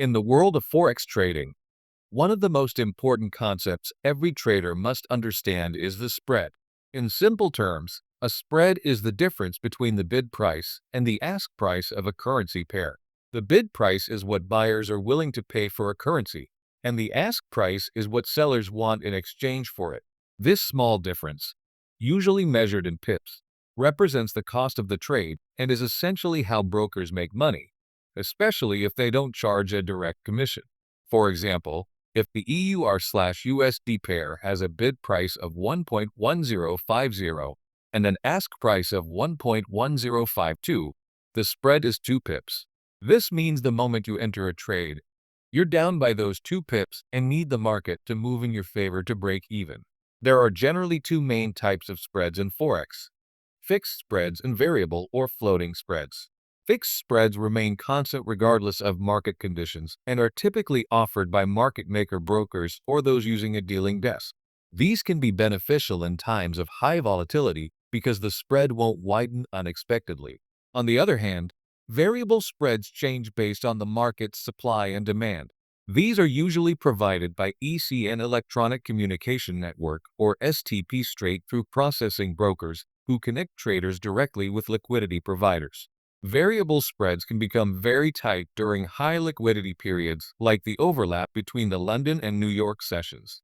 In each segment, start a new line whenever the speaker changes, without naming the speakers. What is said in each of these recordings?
In the world of Forex trading, one of the most important concepts every trader must understand is the spread. In simple terms, a spread is the difference between the bid price and the ask price of a currency pair. The bid price is what buyers are willing to pay for a currency, and the ask price is what sellers want in exchange for it. This small difference, usually measured in pips, represents the cost of the trade and is essentially how brokers make money, especially if they don't charge a direct commission. For example, if the EUR/USD pair has a bid price of 1.1050 and an ask price of 1.1052, the spread is 2 pips. This means the moment you enter a trade, you're down by those 2 pips and need the market to move in your favor to break even. There are generally two main types of spreads in Forex: fixed spreads and variable or floating spreads. Fixed spreads remain constant regardless of market conditions and are typically offered by market maker brokers or those using a dealing desk. These can be beneficial in times of high volatility because the spread won't widen unexpectedly. On the other hand, variable spreads change based on the market's supply and demand. These are usually provided by ECN Electronic Communication Network or STP straight through processing brokers who connect traders directly with liquidity providers. Variable spreads can become very tight during high liquidity periods like the overlap between the London and New York sessions,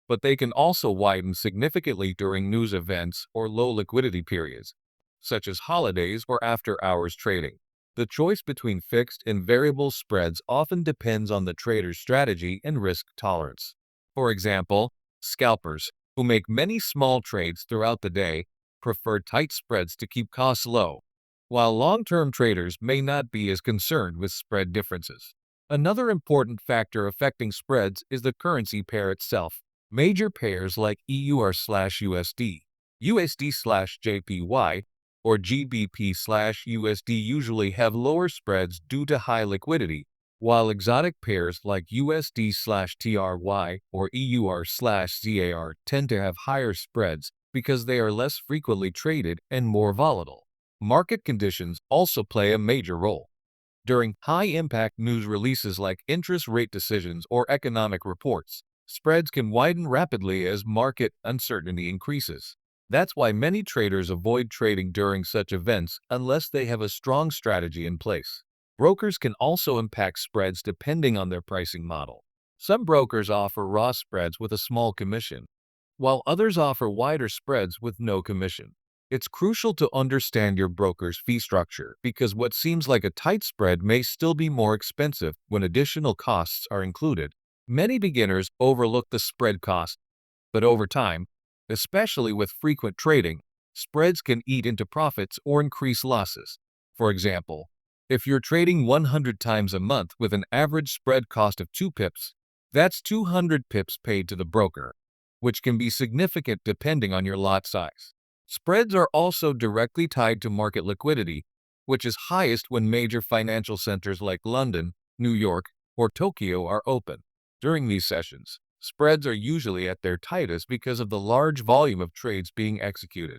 but they can also widen significantly during news events or low liquidity periods, such as holidays or after-hours trading. The choice between fixed and variable spreads often depends on the trader's strategy and risk tolerance. For example, scalpers, who make many small trades throughout the day, prefer tight spreads to keep costs low, while long-term traders may not be as concerned with spread differences. Another important factor affecting spreads is the currency pair itself. Major pairs like EUR/USD, USD/JPY, or GBP/USD usually have lower spreads due to high liquidity, while exotic pairs like USD/TRY or EUR/ZAR tend to have higher spreads because they are less frequently traded and more volatile. Market conditions also play a major role. During high-impact news releases like interest rate decisions or economic reports, spreads can widen rapidly as market uncertainty increases. That's why many traders avoid trading during such events unless they have a strong strategy in place. Brokers can also impact spreads depending on their pricing model. Some brokers offer raw spreads with a small commission, while others offer wider spreads with no commission. It's crucial to understand your broker's fee structure because what seems like a tight spread may still be more expensive when additional costs are included. Many beginners overlook the spread cost, but over time, especially with frequent trading, spreads can eat into profits or increase losses. For example, if you're trading 100 times a month with an average spread cost of 2 pips, that's 200 pips paid to the broker, which can be significant depending on your lot size. Spreads are also directly tied to market liquidity, which is highest when major financial centers like London, New York, or Tokyo are open. During these sessions, spreads are usually at their tightest because of the large volume of trades being executed.